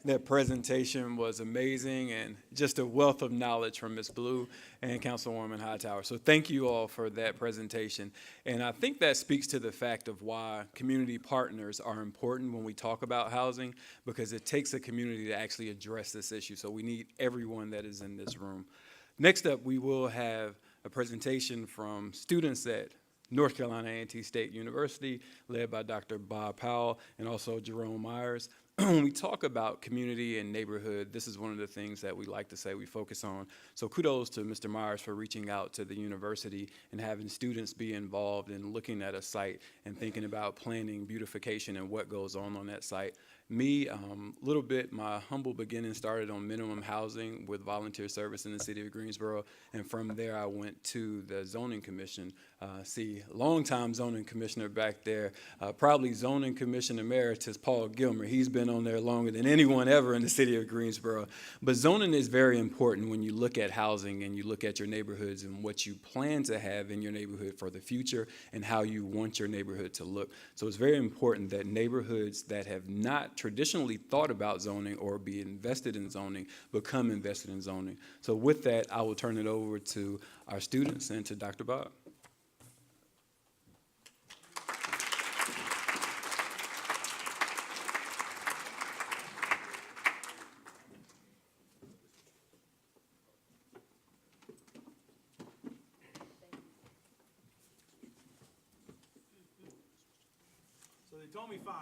That presentation was amazing and just a wealth of knowledge from Ms. Blue and Councilwoman Hightower. So thank you all for that presentation. And I think that speaks to the fact of why community partners are important when we talk about housing, because it takes a community to actually address this issue. So we need everyone that is in this room. Next up, we will have a presentation from students at North Carolina A&T State University, led by Dr. Bob Powell and also Jerome Myers. When we talk about community and neighborhood, this is one of the things that we like to say we focus on. So kudos to Mr. Myers for reaching out to the university and having students be involved in looking at a site and thinking about planning, beautification, and what goes on that site. Me, little bit, my humble beginning started on minimum housing with volunteer service in the city of Greensboro, and from there I went to the zoning commission. Longtime zoning commissioner back there, probably zoning commission emeritus Paul Gilmer. He's been on there longer than anyone ever in the city of Greensboro. But zoning is very important when you look at housing and you look at your neighborhoods and what you plan to have in your neighborhood for the future and how you want your neighborhood to look. So it's very important that neighborhoods that have not traditionally thought about zoning or be invested in zoning become invested in zoning. So with that, I will turn it over to our students and to Dr. Bob. So they told me 5.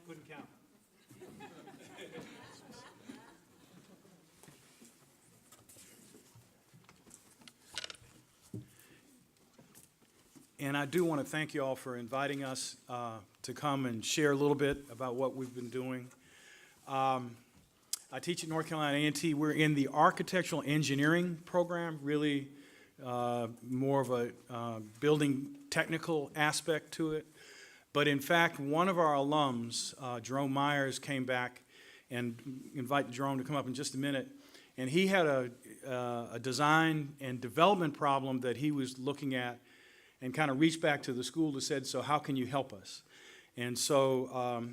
Couldn't count. And I do want to thank you all for inviting us to come and share a little bit about what we've been doing. I teach at North Carolina A&T. We're in the architectural engineering program, really more of a building technical aspect to it. But in fact, one of our alums, Jerome Myers, came back, and invite Jerome to come up in just a minute. And he had a design and development problem that he was looking at, and kind of reached back to the school to said, so how can you help us? And so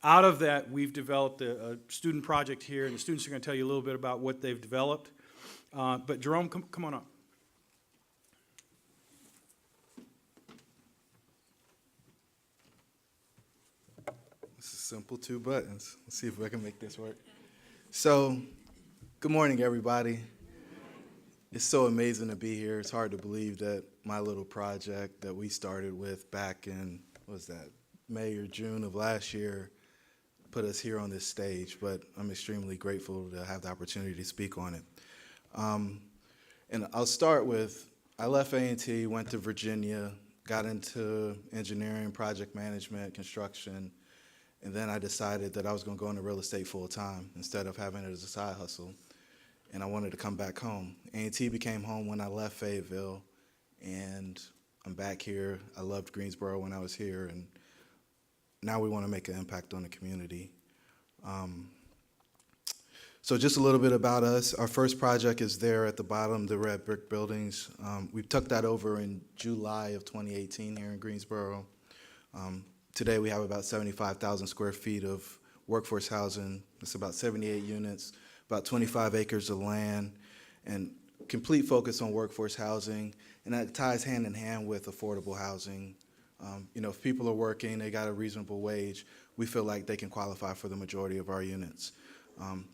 out of that, we've developed a student project here, and the students are going to tell you a little bit about what they've developed. But Jerome, come on up. This is simple, 2 buttons. Let's see if I can make this work. So, good morning, everybody. It's so amazing to be here. It's hard to believe that my little project that we started with back in, what was that, May or June of last year, put us here on this stage, but I'm extremely grateful to have the opportunity to speak on it. And I'll start with, I left A&T, went to Virginia, got into engineering, project management, construction, and then I decided that I was going to go into real estate full time instead of having it as a side hustle. And I wanted to come back home. A&T became home when I left Fayetteville, and I'm back here. I loved Greensboro when I was here, and now we want to make an impact on the community. So just a little bit about us. Our first project is there at the bottom, the red brick buildings. We took that over in July of 2018 here in Greensboro. Today we have about 75,000 square feet of workforce housing. It's about 78 units, about 25 acres of land, and complete focus on workforce housing. And that ties hand in hand with affordable housing. If people are working, they got a reasonable wage, we feel like they can qualify for the majority of our units.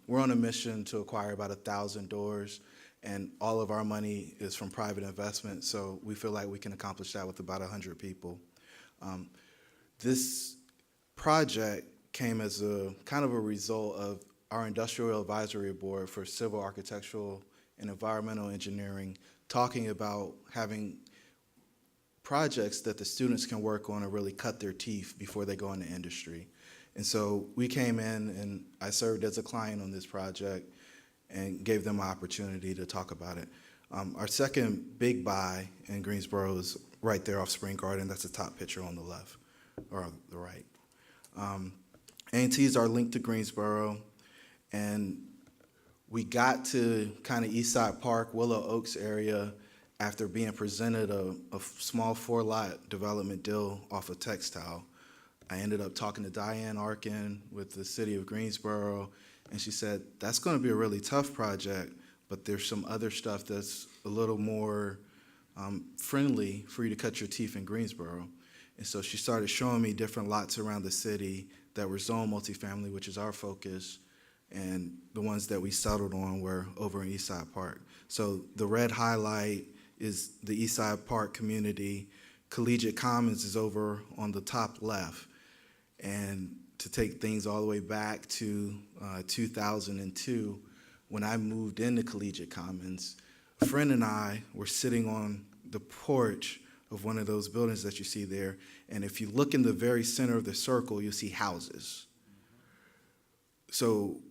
We're on a mission to acquire about 1,000 doors, and all of our money is from private investment, so we feel like we can accomplish that with about 100 people. This project came as a kind of a result of our Industrial Advisory Board for Civil, Architectural, and Environmental Engineering talking about having projects that the students can work on and really cut their teeth before they go into industry. And so we came in, and I served as a client on this project and gave them an opportunity to talk about it. Our second big buy in Greensboro is right there off Spring Garden. That's the top picture on the left, or on the right. A&Ts are linked to Greensboro, and we got to kind of Eastside Park, Willow Oaks area after being presented a small 4-lot development deal off of Textile. I ended up talking to Diane Arkin with the city of Greensboro, and she said, that's going to be a really tough project, but there's some other stuff that's a little more friendly for you to cut your teeth in Greensboro. And so she started showing me different lots around the city that were zone multifamily, which is our focus, and the ones that we settled on were over in Eastside Park. So the red highlight is the Eastside Park community. Collegiate Commons is over on the top left. And to take things all the way back to 2002, when I moved into Collegiate Commons, a friend and I were sitting on the porch of one of those buildings that you see there, and if you look in the very center of the circle, you'll see houses. So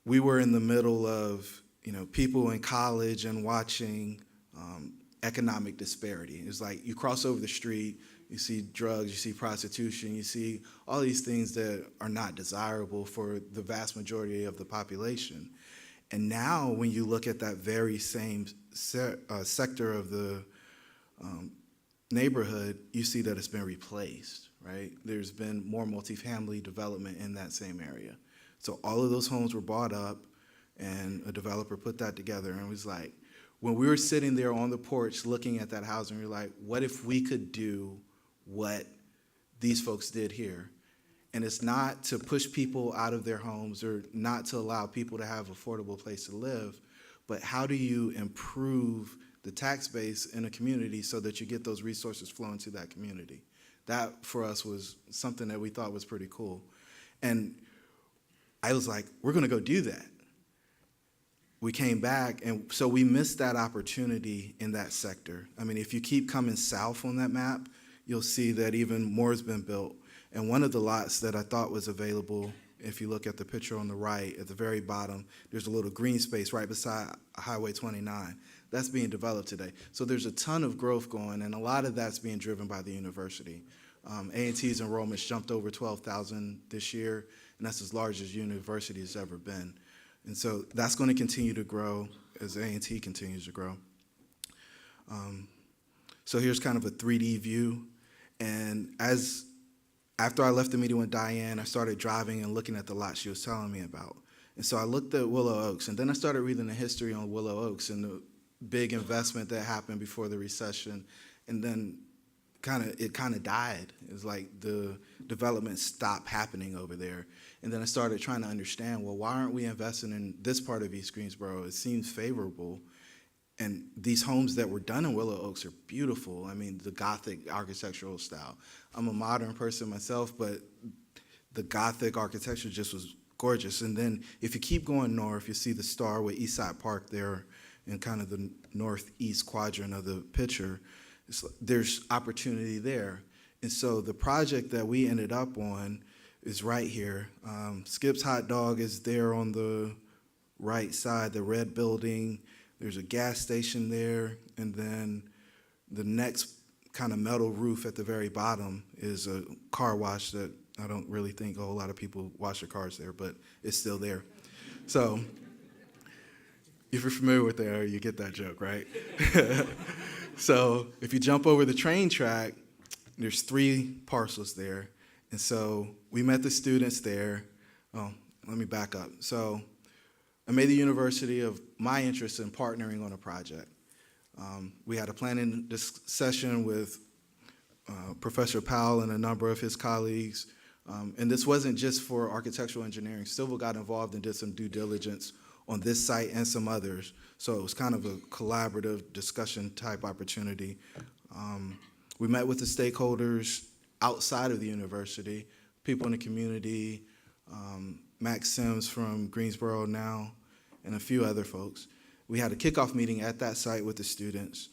we were in the middle of, people in college and watching economic disparity. It's like you cross over the street, you see drugs, you see prostitution, you see all these things that are not desirable for the vast majority of the population. And now when you look at that very same sector of the neighborhood, you see that it's been replaced, right? There's been more multifamily development in that same area. So all of those homes were bought up, and a developer put that together, and it was like, when we were sitting there on the porch looking at that housing, we were like, what if we could do what these folks did here? And it's not to push people out of their homes or not to allow people to have an affordable place to live, but how do you improve the tax base in a community so that you get those resources flowing to that community? That, for us, was something that we thought was pretty cool. And I was like, we're going to go do that. We came back, and so we missed that opportunity in that sector. I mean, if you keep coming south on that map, you'll see that even more has been built. And one of the lots that I thought was available, if you look at the picture on the right, at the very bottom, there's a little green space right beside Highway 29. That's being developed today. So there's a ton of growth going, and a lot of that's being driven by the university. A&T's enrollments jumped over 12,000 this year, and that's as large as university has ever been. And so that's going to continue to grow as A&T continues to grow. So here's kind of a 3D view. And after I left the meeting with Diane, I started driving and looking at the lot she was telling me about. And so I looked at Willow Oaks, and then I started reading the history on Willow Oaks and the big investment that happened before the recession. And then it kind of died. It was like the development stopped happening over there. And then I started trying to understand, well, why aren't we investing in this part of East Greensboro? It seems favorable. And these homes that were done in Willow Oaks are beautiful. I mean, the Gothic architectural style. I'm a modern person myself, but the Gothic architecture just was gorgeous. And then if you keep going north, you see the star with Eastside Park there in kind of the northeast quadrant of the picture. There's opportunity there. And so the project that we ended up on is right here. Skip's Hot Dog is there on the right side, the red building. There's a gas station there, and then the next kind of metal roof at the very bottom is a car wash that I don't really think a whole lot of people wash their cars there, but it's still there. So if you're familiar with the area, you get that joke, right? So if you jump over the train track, there's 3 parcels there. And so we met the students there. Oh, let me back up. So I made the university of my interest in partnering on a project. We had a planning session with Professor Powell and a number of his colleagues. And this wasn't just for architectural engineering. Civil got involved and did some due diligence on this site and some others. So it was kind of a collaborative discussion type opportunity. We met with the stakeholders outside of the university, people in the community, Max Sims from Greensboro now, and a few other folks. We had a kickoff meeting at that site with the students.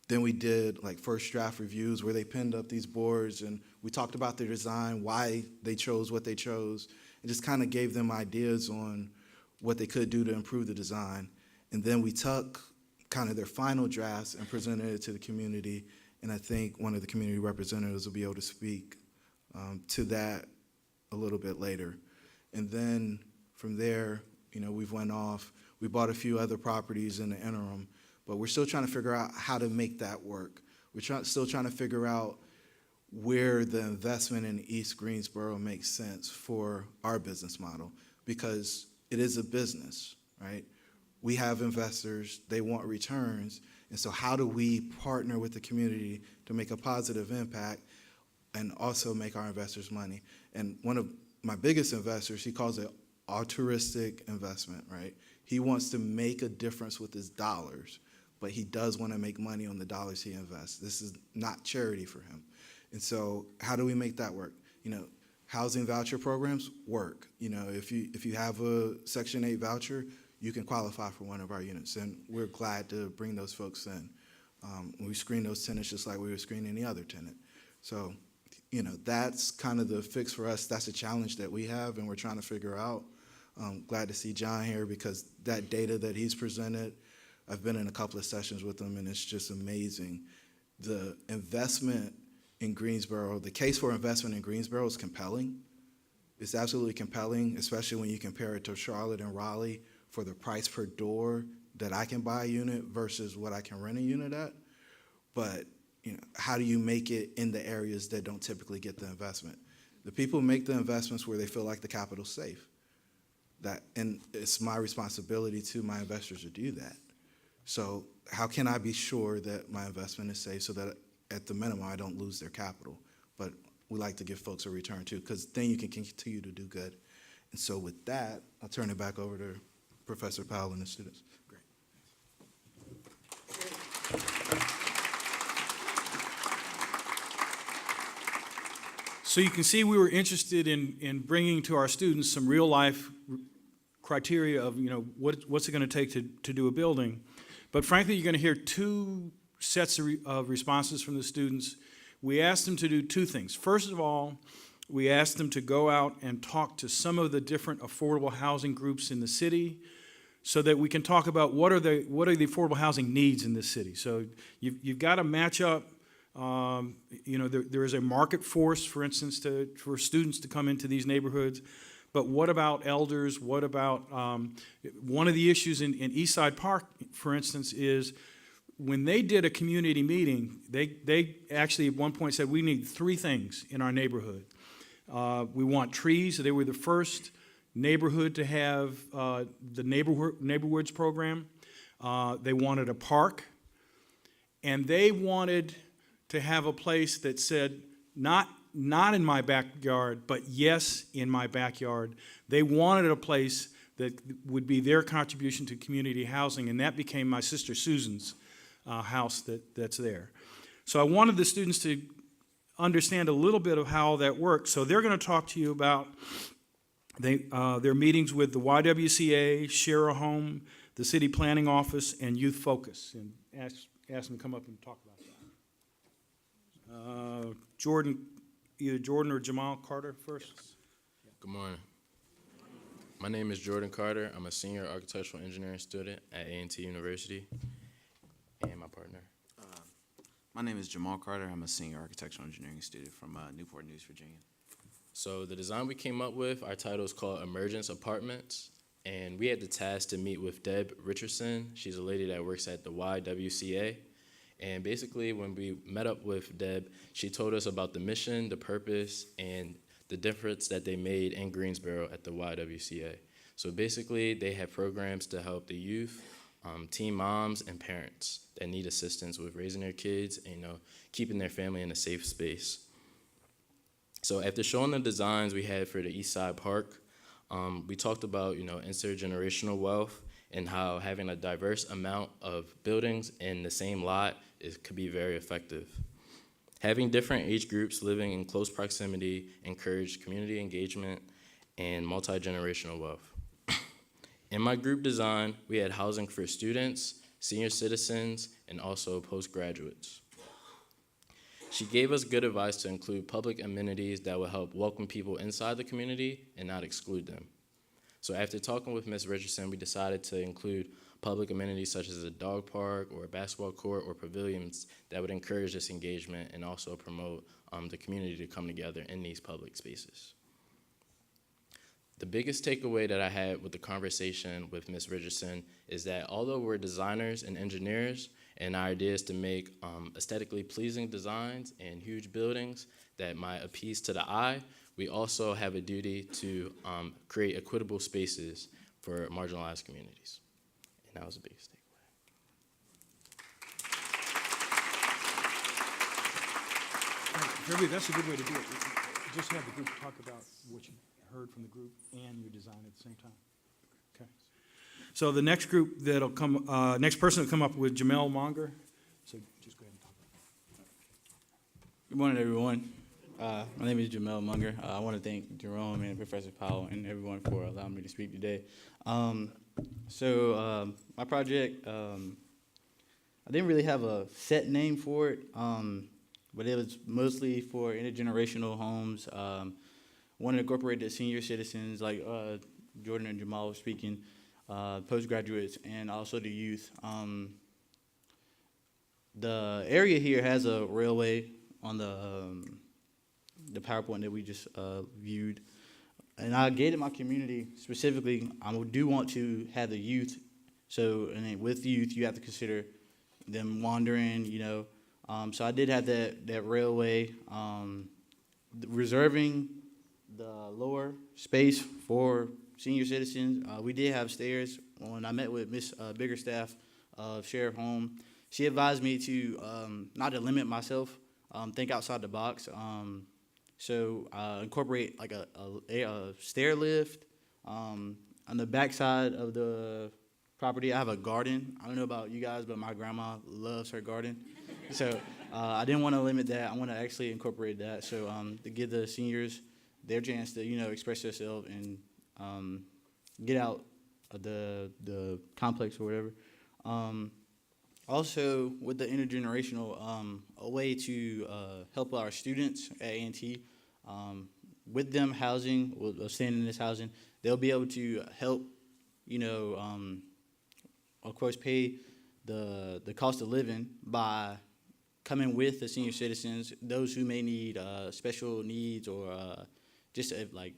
Then we did like first draft reviews where they pinned up these boards, and we talked about their design, why they chose what they chose, and just kind of gave them ideas on what they could do to improve the design. And then we took kind of their final drafts and presented it to the community, and I think one of the community representatives will be able to speak to that a little bit later. And then from there, we've went off. We bought a few other properties in the interim, but we're still trying to figure out how to make that work. We're still trying to figure out where the investment in East Greensboro makes sense for our business model, because it is a business, right? We have investors, they want returns, and so how do we partner with the community to make a positive impact and also make our investors money? And one of my biggest investors, he calls it altruistic investment, right? He wants to make a difference with his dollars, but he does want to make money on the dollars he invests. This is not charity for him. And so how do we make that work? You know, housing voucher programs work. You know, if you have a Section 8 voucher, you can qualify for one of our units, and we're glad to bring those folks in. We screen those tenants just like we would screen any other tenant. So, you know, that's kind of the fix for us. That's a challenge that we have, and we're trying to figure out. Glad to see John here, because that data that he's presented, I've been in a couple of sessions with him, and it's just amazing. The investment in Greensboro, the case for investment in Greensboro is compelling. It's absolutely compelling, especially when you compare it to Charlotte and Raleigh for the price per door that I can buy a unit versus what I can rent a unit at. But, you know, how do you make it in the areas that don't typically get the investment? The people make the investments where they feel like the capital's safe. And it's my responsibility to my investors to do that. So how can I be sure that my investment is safe so that at the minimum I don't lose their capital? But we like to give folks a return too, because then you can continue to do good. And so with that, I'll turn it back over to Professor Powell and the students. Great. So you can see we were interested in bringing to our students some real life criteria of, you know, what's it going to take to do a building. But frankly, you're going to hear two sets of responses from the students. We asked them to do two things. First of all, we asked them to go out and talk to some of the different affordable housing groups in the city so that we can talk about what are the affordable housing needs in this city. So you've got to match up. You know, there is a market force, for instance, for students to come into these neighborhoods. But what about elders? What about one of the issues in Eastside Park, for instance, is when they did a community meeting, they actually at one point said, we need three things in our neighborhood. We want trees. They were the first neighborhood to have the neighborhoods program. They wanted a park. And they wanted to have a place that said, not in my backyard, but yes, in my backyard. They wanted a place that would be their contribution to community housing, and that became my sister Susan's house that's there. So I wanted the students to understand a little bit of how that works. So they're going to talk to you about their meetings with the YWCA, Share a Home, the City Planning Office, and Youth Focus, and ask them to come up and talk about that. Either Jordan or Jamaal Carter first. Good morning. My name is Jordan Carter. I'm a senior architectural engineering student at A&T University. And my partner. My name is Jamaal Carter. I'm a senior architectural engineering student from Newport News, Virginia. So the design we came up with, our title is called Emergence Apartments. And we had the task to meet with Deb Richardson. She's a lady that works at the YWCA. And basically, when we met up with Deb, she told us about the mission, the purpose, and the difference that they made in Greensboro at the YWCA. So basically, they have programs to help the youth, teen moms, and parents that need assistance with raising their kids and, keeping their family in a safe space. So after showing the designs we had for the East Side Park, we talked about, intergenerational wealth and how having a diverse amount of buildings in the same lot could be very effective. Having different age groups living in close proximity encouraged community engagement and multi-generational wealth. In my group design, we had housing for students, senior citizens, and also postgraduates. She gave us good advice to include public amenities that would help welcome people inside the community and not exclude them. So after talking with Ms. Richardson, we decided to include public amenities such as a dog park or a basketball court or pavilions that would encourage this engagement and also promote the community to come together in these public spaces. The biggest takeaway that I had with the conversation with Ms. Richardson is that although we're designers and engineers, and our idea is to make aesthetically pleasing designs and huge buildings that might appease to the eye, we also have a duty to create equitable spaces for marginalized communities. And that was the biggest takeaway. Jeremy, that's a good way to do it. Just have the group talk about what you heard from the group and your design at the same time. Okay. So the next group that'll come, next person will come up with Jamaal Monger. So just go ahead and talk about it. Good morning, everyone. My name is Jamaal Munger. I want to thank Jerome and Professor Powell and everyone for allowing me to speak today. My project, I didn't really have a set name for it, but it was mostly for intergenerational homes. Wanted to incorporate the senior citizens, like Jordan and Jamaal were speaking, postgraduates, and also the youth. The area here has a railway on the PowerPoint that we just viewed. And I gated my community specifically. I do want to have the youth. So, and then with youth, you have to consider them wandering, you know. So I did have that railway, reserving the lower space for senior citizens. We did have stairs. When I met with Miss Biggerstaff of Sheriff Home, she advised me to not to limit myself, think outside the box. So incorporate like a stair lift. On the backside of the property, I have a garden. I don't know about you guys, but my grandma loves her garden. So I didn't want to limit that. I want to actually incorporate that. So to give the seniors their chance to, you know, express themselves and get out of the complex or whatever. Also, with the intergenerational, a way to help our students at A&T, with them housing, staying in this housing, they'll be able to help, you know, of course, pay the cost of living by coming with the senior citizens, those who may need special needs or just like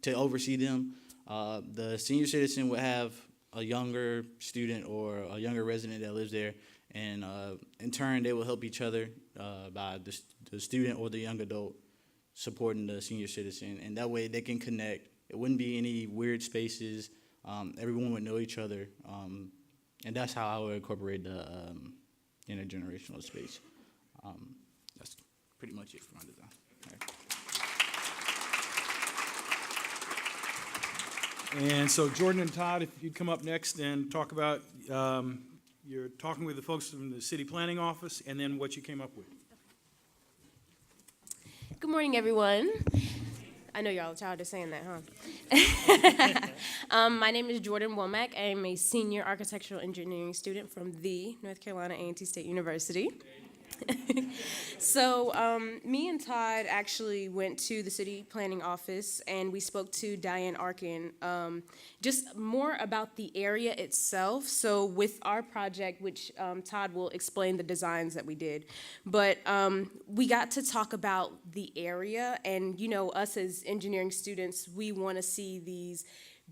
to oversee them. The senior citizen would have a younger student or a younger resident that lives there, and in turn, they will help each other by the student or the young adult supporting the senior citizen, and that way they can connect. It wouldn't be any weird spaces. Everyone would know each other, and that's how I would incorporate the intergenerational space. That's pretty much it for my design. All right. And so Jordan and Todd, if you'd come up next and talk about, you're talking with the folks from the city planning office and then what you came up with. Good morning, everyone. I know y'all are tired of saying that, huh? My name is Jordan Womack. I am a senior architectural engineering student from the North Carolina A&T State University. So me and Todd actually went to the city planning office and we spoke to Diane Arkin just more about the area itself. So with our project, which Todd will explain the designs that we did, but we got to talk about the area, and you know, us as engineering students, we want to see these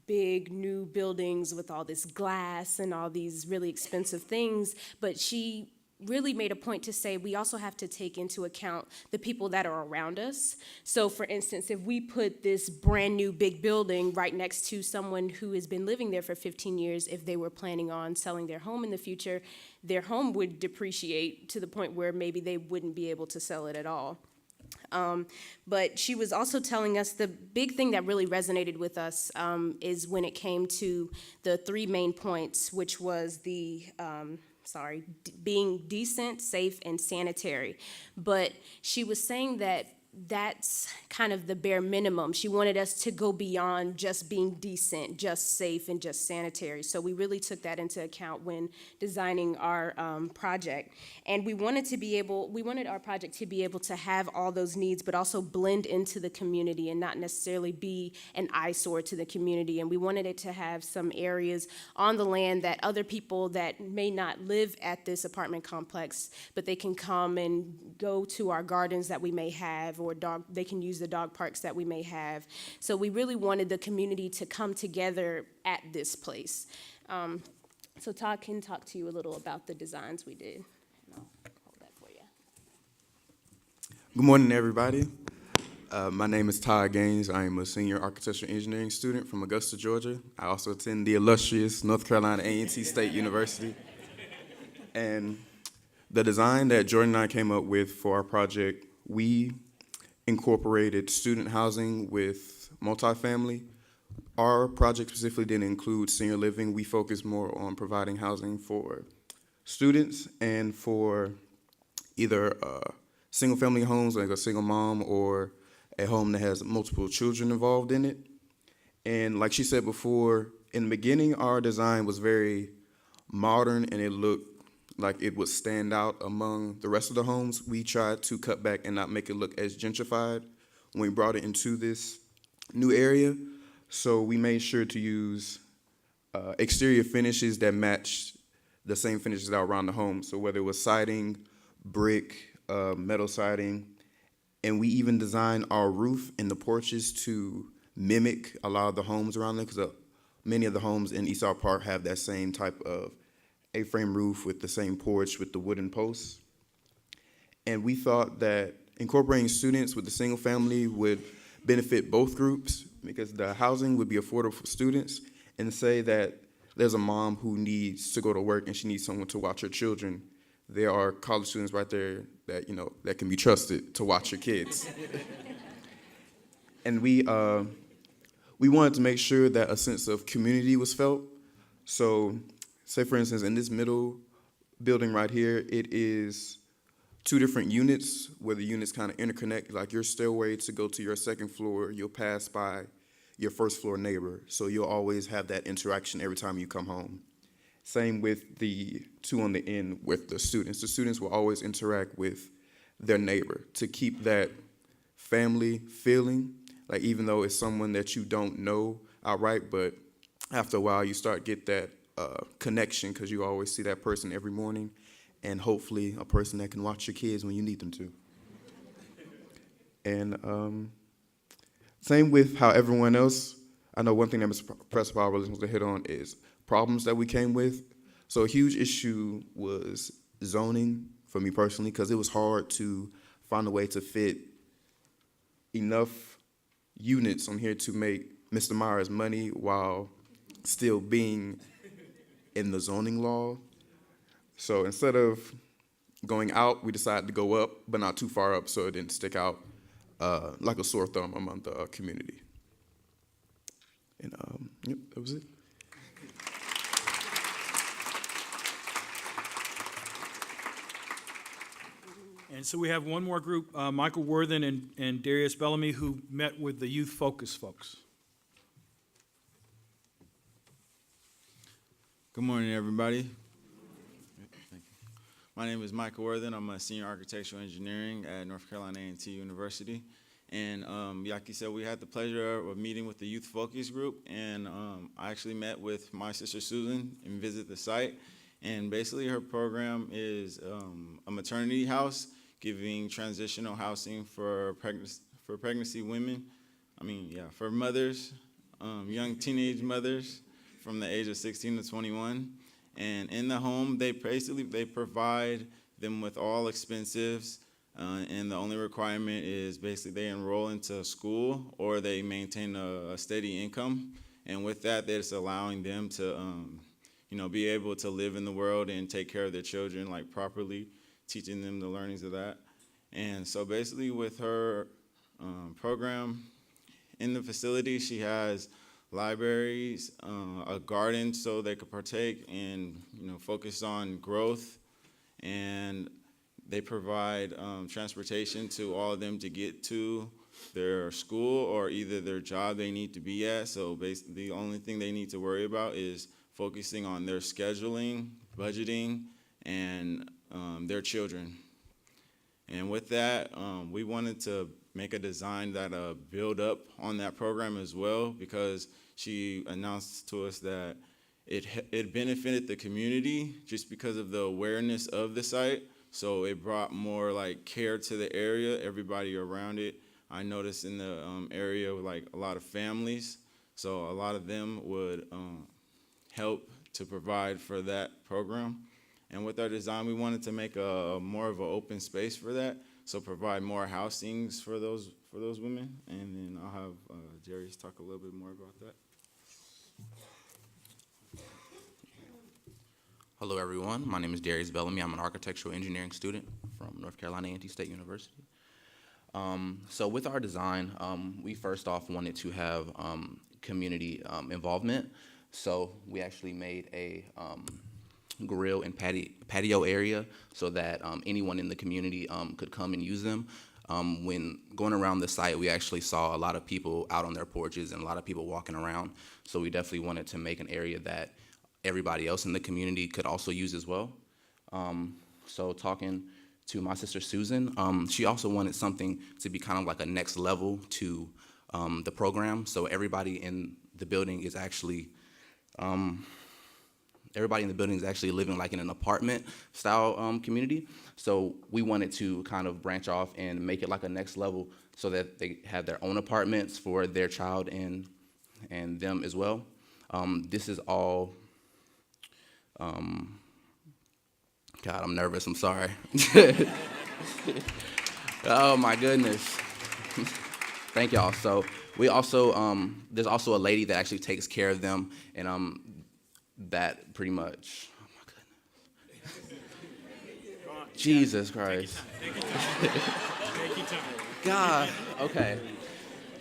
big new buildings with all this glass and all these really expensive things, but she really made a point to say we also have to take into account the people that are around us. So for instance, if we put this brand new big building right next to someone who has been living there for 15 years, if they were planning on selling their home in the future, their home would depreciate to the point where maybe they wouldn't be able to sell it at all. But she was also telling us the big thing that really resonated with us is when it came to the three main points, which was the being decent, safe, and sanitary. But she was saying that that's kind of the bare minimum. She wanted us to go beyond just being decent, just safe, and just sanitary. So we really took that into account when designing our project. And we wanted our project to be able to have all those needs, but also blend into the community and not necessarily be an eyesore to the community. And we wanted it to have some areas on the land that other people that may not live at this apartment complex, but they can come and go to our gardens that we may have, or they can use the dog parks that we may have. So we really wanted the community to come together at this place. So Todd can talk to you a little about the designs we did. And I'll hold that for you. Good morning, everybody. My name is Todd Gaines. I am a senior architectural engineering student from Augusta, Georgia. I also attend the illustrious North Carolina A&T State University. And the design that Jordan and I came up with for our project, we incorporated student housing with multifamily. Our project specifically didn't include senior living. We focused more on providing housing for students and for either single-family homes, like a single mom, or a home that has multiple children involved in it. And like she said before, in the beginning, our design was very modern, and it looked like it would stand out among the rest of the homes. We tried to cut back and not make it look as gentrified when we brought it into this new area. So we made sure to use exterior finishes that matched the same finishes that are around the home. So whether it was siding, brick, metal siding, and we even designed our roof and the porches to mimic a lot of the homes around them, because many of the homes in Eastside Park have that same type of A-frame roof with the same porch with the wooden posts. And we thought that incorporating students with the single family would benefit both groups, because the housing would be affordable for students, and say that there's a mom who needs to go to work and she needs someone to watch her children. There are college students right there that, that can be trusted to watch your kids. And we wanted to make sure that a sense of community was felt. So say, for instance, in this middle building right here, it is 2 different units where the units kind of interconnect. Like your stairway to go to your second floor, you'll pass by your first floor neighbor. So you'll always have that interaction every time you come home. Same with the 2 on the end with the students. The students will always interact with their neighbor to keep that family feeling, like even though it's someone that you don't know outright, but after a while you start get that connection, because you always see that person every morning, and hopefully a person that can watch your kids when you need them to. And same with how everyone else, I know one thing that Mr. Professor Powell really wants to hit on is problems that we came with. So a huge issue was zoning for me personally, because it was hard to find a way to fit enough units on here to make Mr. Myers money while still being in the zoning law. So instead of going out, we decided to go up, but not too far up so it didn't stick out like a sore thumb among the community. And yep, that was it. And so we have one more group, Michael Worthen and Darius Bellamy, who met with the Youth Focus folks. Good morning, everybody. My name is Michael Worthen. I'm a senior architectural engineering at North Carolina A&T University. And like you said, we had the pleasure of meeting with the Youth Focus Group, and I actually met with my sister Susan and visited the site. And basically her program is a maternity house, giving transitional housing for pregnancy women. For mothers, young teenage mothers from the age of 16 to 21. And in the home, they provide them with all expenses, and the only requirement is basically they enroll into school or they maintain a steady income. And with that, that's allowing them to, be able to live in the world and take care of their children like properly, teaching them the learnings of that. And so basically with her program in the facility, she has libraries, a garden so they could partake and focus on growth, and they provide transportation to all of them to get to their school or either their job they need to be at. So basically the only thing they need to worry about is focusing on their scheduling, budgeting, and their children. And with that, we wanted to make a design that build up on that program as well, because she announced to us that it benefited the community just because of the awareness of the site. So it brought more like care to the area, everybody around it. I noticed in the area like a lot of families, so a lot of them would help to provide for that program. And with our design, we wanted to make a more of an open space for that, so provide more housings for those women. And then I'll have Jarius talk a little bit more about that. Hello, everyone. My name is Darius Bellamy. I'm an architectural engineering student from North Carolina A&T State University. So with our design, we first off wanted to have community involvement. So we actually made a grill and patio area so that anyone in the community could come and use them. When going around the site, we actually saw a lot of people out on their porches and a lot of people walking around. So we definitely wanted to make an area that everybody else in the community could also use as well. So talking to my sister Susan, she also wanted something to be kind of like a next level to the program. So everybody in the building is actually living like in an apartment style community. So we wanted to kind of branch off and make it like a next level so that they have their own apartments for their child and them as well. This is all, God, I'm nervous, I'm sorry. Oh my goodness. Thank y'all. So we also, there's also a lady that actually takes care of them, and that pretty much, oh my goodness. Jesus Christ. God, okay.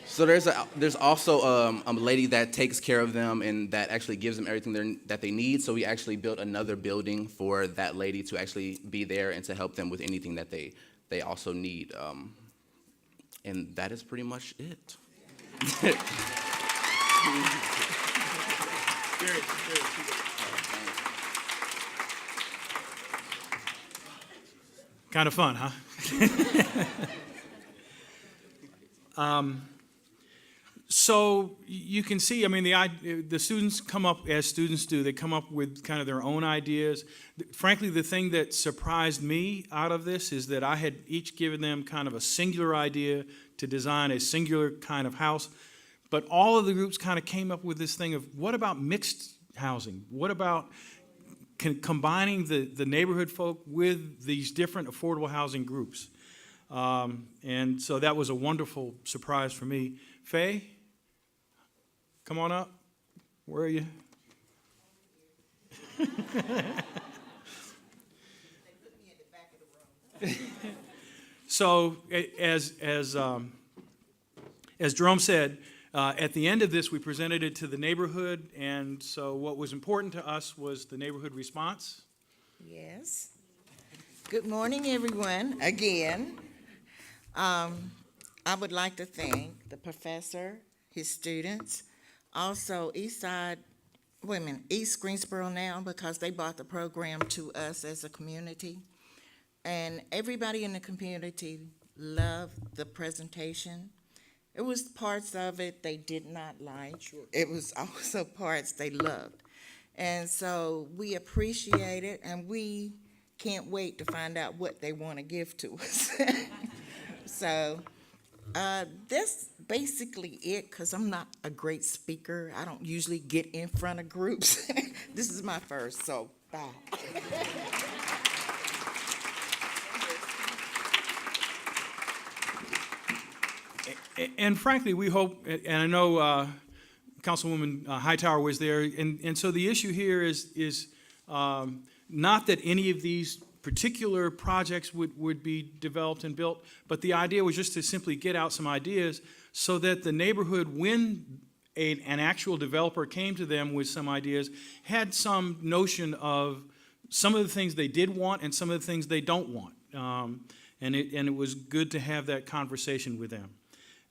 So there's also a lady that takes care of them and that actually gives them everything that they need. So we actually built another building for that lady to actually be there and to help them with anything that they also need. And that is pretty much it. Kind of fun, huh? So you can see, I mean, the students come up, as students do, they come up with kind of their own ideas. Frankly, the thing that surprised me out of this is that I had each given them kind of a singular idea to design a singular kind of house, but all of the groups kind of came up with this thing of, what about mixed housing? What about combining the neighborhood folk with these different affordable housing groups? And so that was a wonderful surprise for me. Faye, come on up. Where are you? So as Jerome said, at the end of this, we presented it to the neighborhood, and so what was important to us was the neighborhood response. Yes. Good morning, everyone, again. I would like to thank the professor, his students, also East Greensboro now, because they brought the program to us as a community. And everybody in the community loved the presentation. It was parts of it they did not like. Sure. It was also parts they loved. And so we appreciate it, and we can't wait to find out what they want to give to us. So that's basically it, because I'm not a great speaker. I don't usually get in front of groups. This is my first, so bye. And frankly, we hope, and I know Councilwoman Hightower was there, and so the issue here is not that any of these particular projects would be developed and built, but the idea was just to simply get out some ideas so that the neighborhood, when an actual developer came to them with some ideas, had some notion of some of the things they did want and some of the things they don't want. And it was good to have that conversation with them.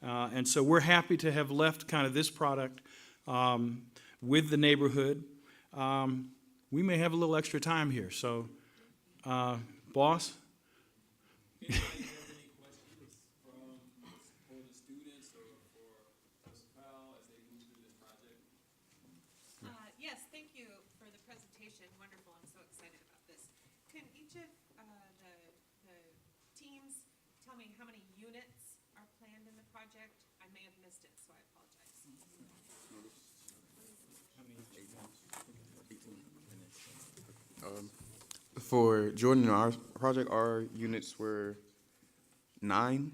And so we're happy to have left kind of this product with the neighborhood. We may have a little extra time here, so boss? Do you have any questions for the students or for Mr. Powell as they move through this project? Yes, thank you for the presentation. Wonderful. I'm so excited about this. Can each of the tell me how many units are planned in the project? I may have missed it, so I apologize. For Jordan, our project, our units were 9,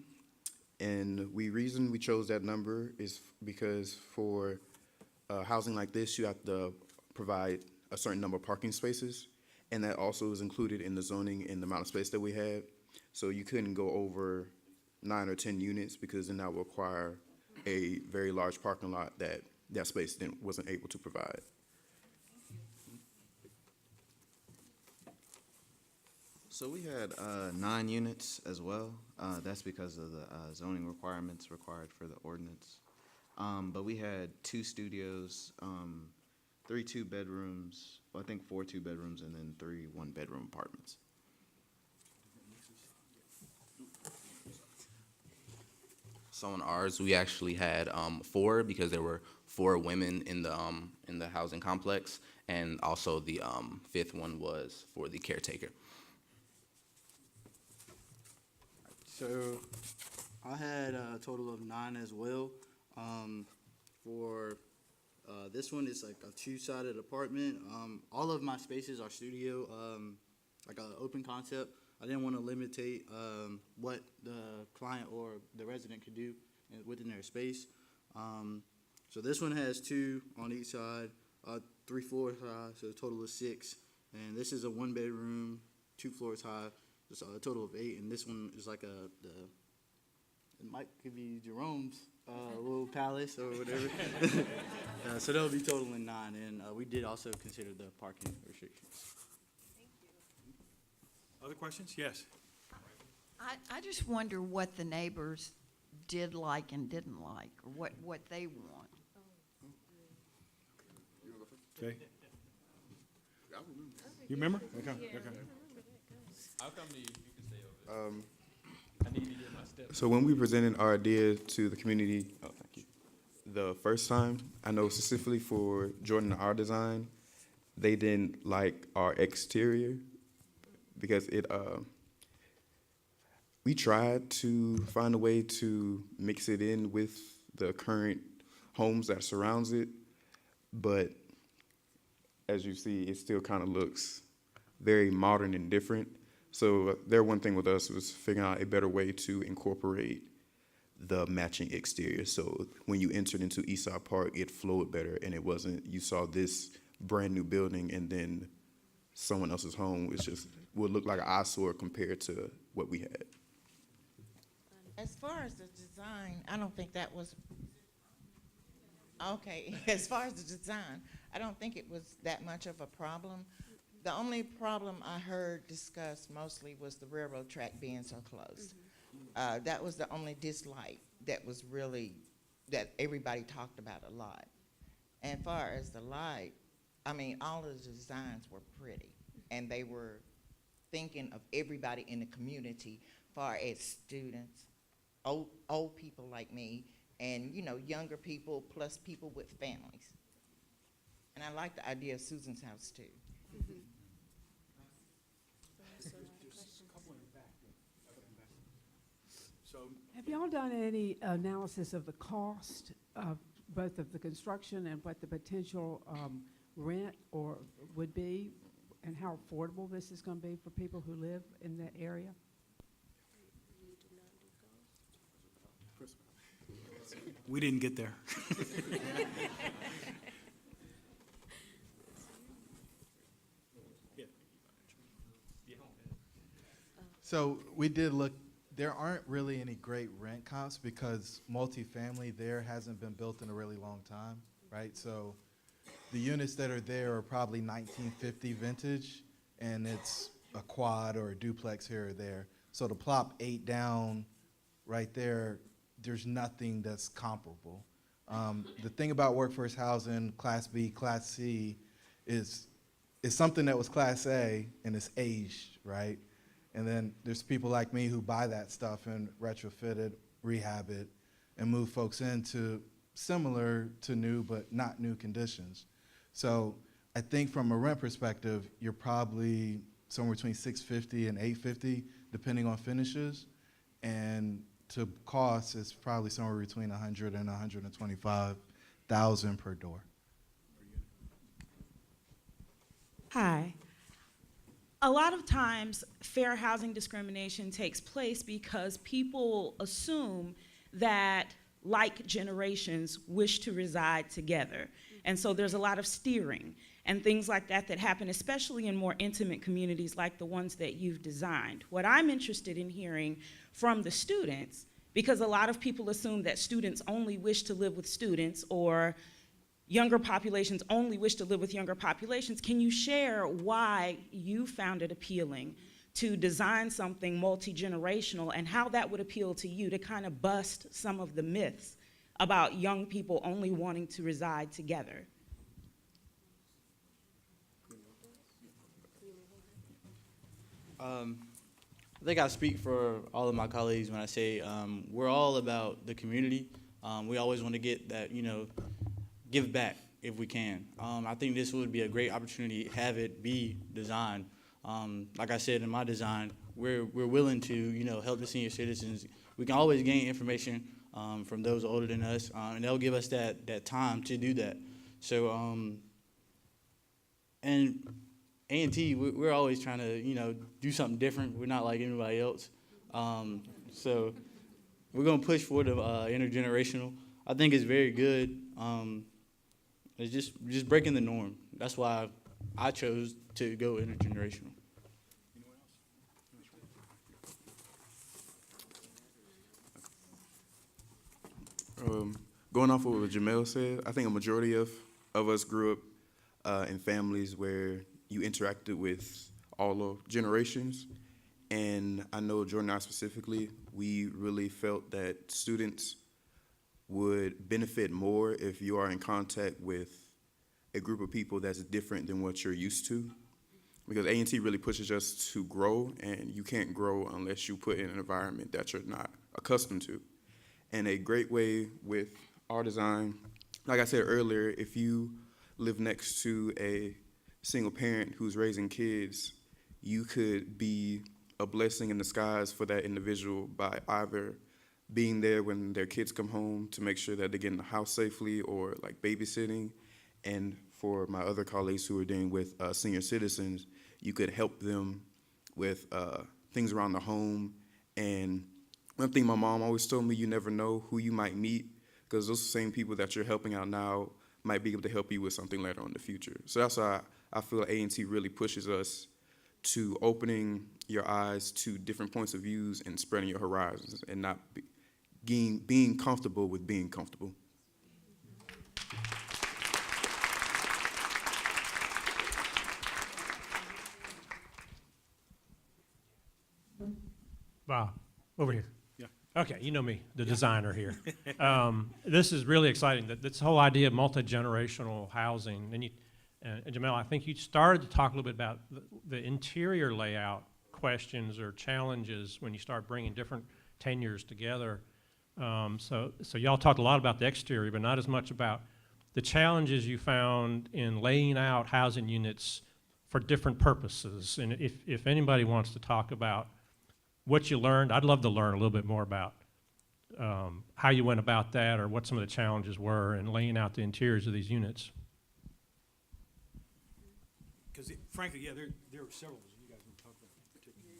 and reason we chose that number is because for housing like this, you have to provide a certain number of parking spaces, and that also is included in the zoning and the amount of space that we had. So you couldn't go over 9 or 10 units because then that would require a very large parking lot that space then wasn't able to provide. So we had 9 units as well. That's because of the zoning requirements required for the ordinance. But we had 2 studios, 3 2-bedrooms, well, I think 4 2-bedrooms, and then 3 1-bedroom apartments. So in ours, we actually had 4 because there were 4 women in the housing complex, and also the 5th one was for the caretaker. So I had a total of 9 as well. For this one, it's like a 2-sided apartment. All of my spaces are studio, like an open concept. I didn't want to limitate what the client or the resident could do within their space. So this one has 2 on each side, 3 floors high, so a total of 6. And this is a 1-bedroom, 2 floors high, so a total of 8. And this one is like it might could be Jerome's little palace or whatever. So that'll be totaling 9. And we did also consider the parking restrictions. Other questions? Yes. I just wonder what the neighbors did like and didn't like, or what they want. Okay. You remember? Okay. I'll come to you. You can stay over there. I need to get my steps. So when we presented our idea to the community, thank you, the first time, I know specifically for Jordan, our design, they didn't like our exterior because we tried to find a way to mix it in with the current homes that surrounds it, but as you see, it still kind of looks very modern and different. So their one thing with us was figuring out a better way to incorporate the matching exterior. So when you entered into Eastside Park, it flowed better, and it wasn't, you saw this brand new building and then someone else's home, which just would look like an eyesore compared to what we had. As far as the design, I don't think that was, okay, as far as the design, I don't think it was that much of a problem. The only problem I heard discussed mostly was the railroad track being so close. That was the only dislike that was really, that everybody talked about a lot. And far as the light, I mean, all of the designs were pretty, and they were thinking of everybody in the community, far as students, old people like me, and younger people, plus people with families. And I like the idea of Susan's house too. Have y'all done any analysis of the cost of both of the construction and what the potential rent or would be, and how affordable this is going to be for people who live in that area? We didn't get there. So we did look, there aren't really any great rent comps because multifamily there hasn't been built in a really long time, right? So the units that are there are probably 1950 vintage, and it's a quad or a duplex here or there. So to plop 8 down right there, there's nothing that's comparable. The thing about workforce housing, Class B, Class C, is it's something that was Class A and it's aged, right? And then there's people like me who buy that stuff and retrofit it, rehab it, and move folks into similar to new but not new conditions. So I think from a rent perspective, you're probably somewhere between $650 and $850, depending on finishes. and to cost, it's probably somewhere between 100 and 125,000 per door. Hi. A lot of times, fair housing discrimination takes place because people assume that like generations wish to reside together. And so there's a lot of steering and things like that that happen, especially in more intimate communities like the ones that you've designed. What I'm interested in hearing from the students, because a lot of people assume that students only wish to live with students, or younger populations only wish to live with younger populations. Can you share why you found it appealing to design something multi-generational and how that would appeal to you to kind of bust some of the myths about young people only wanting to reside together? I think I speak for all of my colleagues when I say we're all about the community. We always want to get that, give back if we can. I think this would be a great opportunity to have it be designed. Like I said in my design, we're willing to help the senior citizens. We can always gain information from those older than us, and they'll give us that time to do that. So, and A&T, we're always trying to do something different. We're not like anybody else. So we're gonna push for the intergenerational. I think it's very good. It's just breaking the norm. That's why I chose to go intergenerational. Going off of what Jamaal said, I think a majority of us grew up in families where you interacted with all of generations. And I know Jordan and I specifically, we really felt that students would benefit more if you are in contact with a group of people that's different than what you're used to. Because A&T really pushes us to grow, and you can't grow unless you put in an environment that you're not accustomed to. And a great way with our design, like I said earlier, if you live next to a single parent who's raising kids, you could be a blessing in disguise for that individual by either being there when their kids come home to make sure that they get in the house safely, or like babysitting. And for my other colleagues who are dealing with senior citizens, you could help them with things around the home. And one thing my mom always told me, you never know who you might meet, because those same people that you're helping out now might be able to help you with something later on in the future. So that's why I feel A&T really pushes us to opening your eyes to different points of views and spreading your horizons, and not being comfortable with being comfortable. Wow, over here. Yeah. Okay, you know me, the designer here. This is really exciting, this whole idea of multi-generational housing. And Jamaal, I think you started to talk a little bit about the interior layout questions or challenges when you start bringing different tenures together. So y'all talked a lot about the exterior, but not as much about the challenges you found in laying out housing units for different purposes. And if anybody wants to talk about what you learned, I'd love to learn a little bit more about how you went about that, or what some of the challenges were in laying out the interiors of these units. Because frankly, yeah, there are several you guys want to talk about in particular.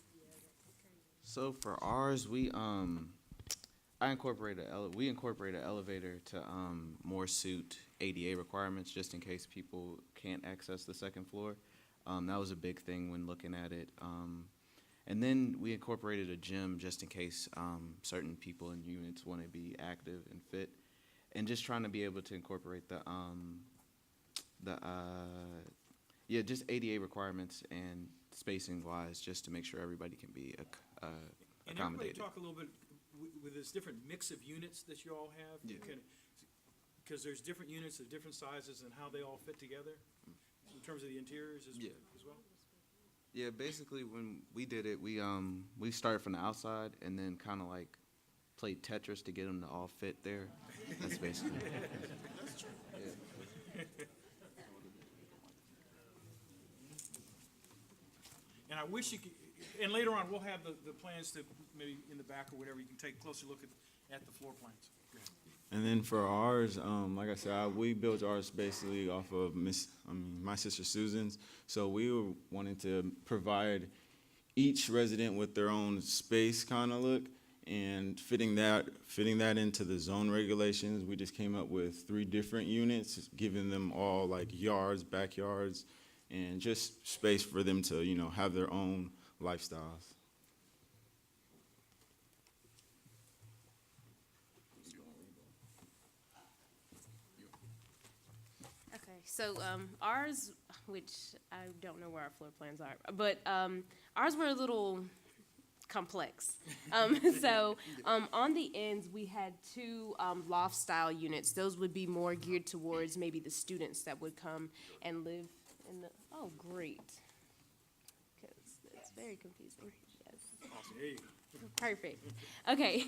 So for ours, we incorporated an elevator to more suit ADA requirements, just in case people can't access the second floor. That was a big thing when looking at it. And then we incorporated a gym just in case certain people in units want to be active and fit, and just trying to be able to incorporate just ADA requirements and spacing wise, just to make sure everybody can be accommodated. And everybody talk a little bit with this different mix of units that you all have. Yeah. Because there's different units of different sizes and how they all fit together in terms of the interiors as well. Yeah, basically when we did it, we started from the outside and then kind of like played Tetris to get them to all fit there. That's basically. That's true. Yeah. And I wish And later on, we'll have the plans to, maybe in the back or whatever, you can take a closer look at the floor plans. Go ahead. And then for ours, like I said, we built ours basically off of my sister Susan's. So we were wanting to provide each resident with their own space kind of look, and fitting that into the zone regulations. We just came up with 3 different units, giving them all like yards, backyards, and just space for them to, you know, have their own lifestyles. Okay, so ours, which I don't know where our floor plans are, but ours were a little complex. So on the ends, we had 2 loft-style units. Those would be more geared towards maybe the students that would come and live in the, oh, great. Because it's very confusing, yes. There you go. Perfect. Okay,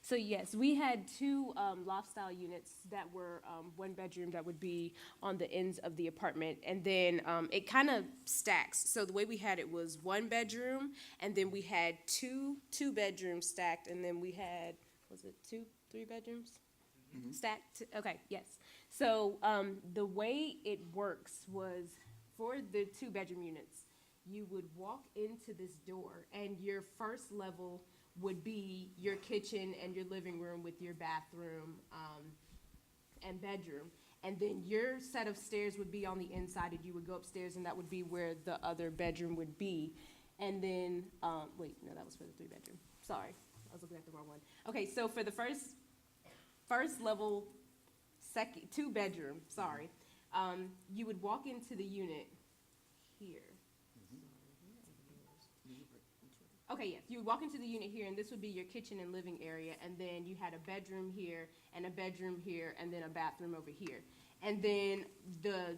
so yes, we had 2 loft-style units that were 1 bedroom that would be on the ends of the apartment, and then it kind of stacks. So the way we had it was 1 bedroom, and then we had two bedrooms stacked, and then we had, was it 3 bedrooms? Stacked? Okay, yes. So the way it works was for the 2-bedroom units, you would walk into this door, and your first level would be your kitchen and your living room with your bathroom and bedroom. And then your set of stairs would be on the inside, and you would go upstairs, and that would be where the other bedroom would be. And then, wait, no, that was for the 3-bedroom. Sorry, I was looking at the wrong one. Okay, so for the first level, 2-bedroom, sorry, you would walk into the unit here. Okay, yes, you would walk into the unit here, and this would be your kitchen and living area, and then you had a bedroom here, and a bedroom here, and then a bathroom over here. And then the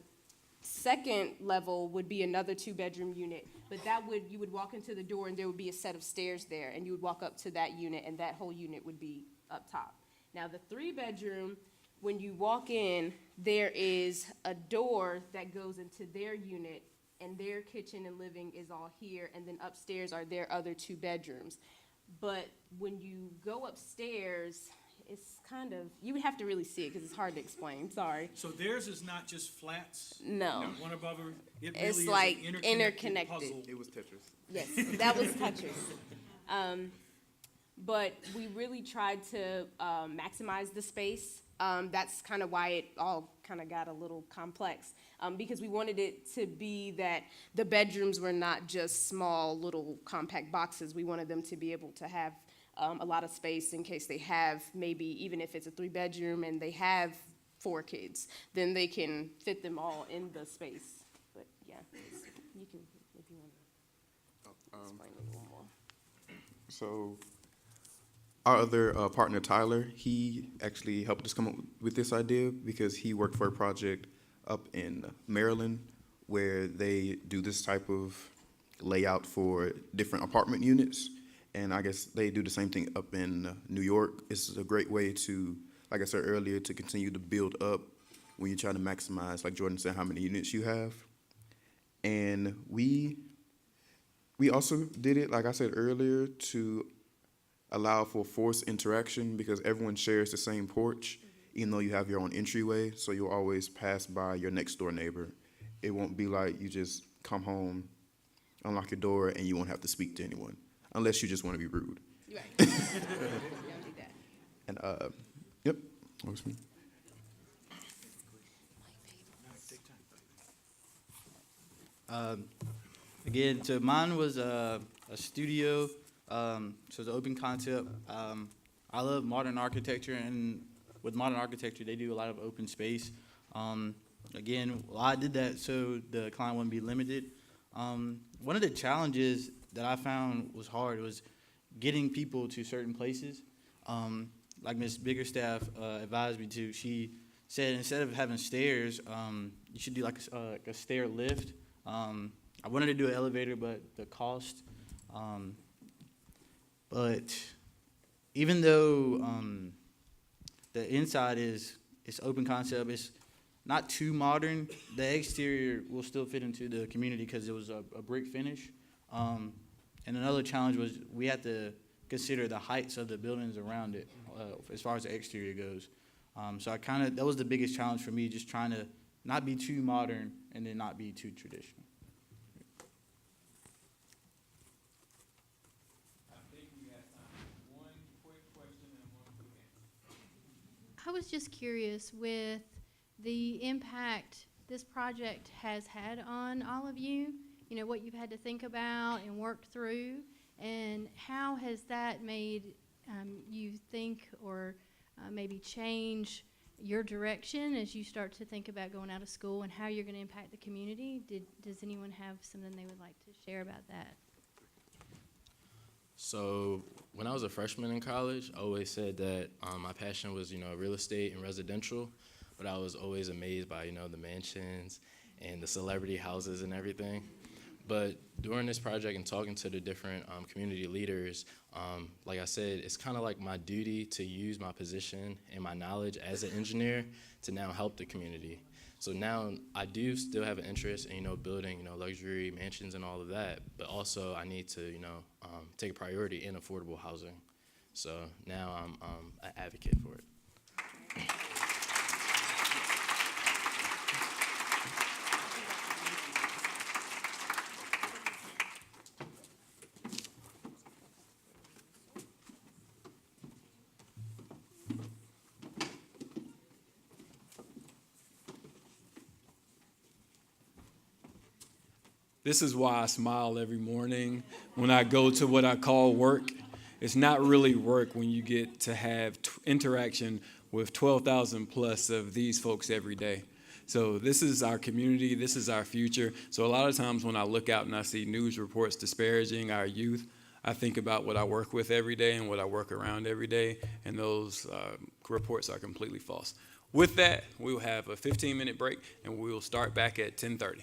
second level would be another 2-bedroom unit, but you would walk into the door, and there would be a set of stairs there, and you would walk up to that unit, and that whole unit would be up top. Now, the 3-bedroom, when you walk in, there is a door that goes into their unit, and their kitchen and living is all here, and then upstairs are their other 2 bedrooms. But when you go upstairs, it's kind of, you would have to really see it because it's hard to explain, sorry. So theirs is not just flats? No. One above her? It It's really is like an interconnected. puzzle. It was Tetris. Yes, that was Tetris. But we really tried to maximize the space. That's kind of why it all kind of got a little complex, because we wanted it to be that the bedrooms were not just small little compact boxes. We wanted them to be able to have a lot of space in case they have, maybe even if it's a 3-bedroom and they have 4 kids, then they can fit them all in the space. But yeah, you can, if you want to explain a little more. So our other partner, Tyler, he actually helped us come up with this idea because he worked for a project up in Maryland where they do this type of layout for different apartment units. And I guess they do the same thing up in New York. It's a great way to, like I said earlier, to continue to build up when you're trying to maximize, like Jordan said, how many units you have. And we also did it, like I said earlier, to allow for forced interaction because everyone shares the same porch, even though you have your own entryway, so you'll always pass by your next door neighbor. It won't be like you just come home, unlock your door, and you won't have to speak to anyone, unless you just want to be rude. Right. You don't do that. And, yep, that was me. Again, so mine was a studio, so it's an open concept. I love modern architecture, and with modern architecture, they do a lot of open space. Again, I did that so the client wouldn't be limited. One of the challenges that I found was hard was getting people to certain places. Like Ms. Biggerstaff advised me to, she said instead of having stairs, you should do like a stair lift. I wanted to do an elevator, but the cost. But even though the inside it's open concept, it's not too modern, the exterior will still fit into the community because it was a brick finish. And another challenge was we had to consider the heights of the buildings around it, as far as the exterior goes. So that was the biggest challenge for me, just trying to not be too modern and then not be too traditional. I was just curious with the impact this project has had on all of you, you know, what you've had to think about and work through, and how has that made you think or maybe change your direction as you start to think about going out of school and how you're going to impact the community? Does anyone have something they would like to share about that? So when I was a freshman in college, I always said that my passion was, real estate and residential, but I was always amazed by, the mansions and the celebrity houses and everything. But during this project and talking to the different community leaders, like I said, it's kind of like my duty to use my position and my knowledge as an engineer to now help the community. So now I do still have an interest in, building, luxury mansions and all of that, but also I need to, take a priority in affordable housing. So now I'm an advocate for it. This is why I smile every morning when I go to what I call work. It's not really work when you get to have interaction with 12,000 plus of these folks every day. So this is our community, this is our future. So a lot of times when I look out and I see news reports disparaging our youth, I think about what I work with every day and what I work around every day, and those reports are completely false. With that, we will have a 15-minute break, and we will start back at 10:30.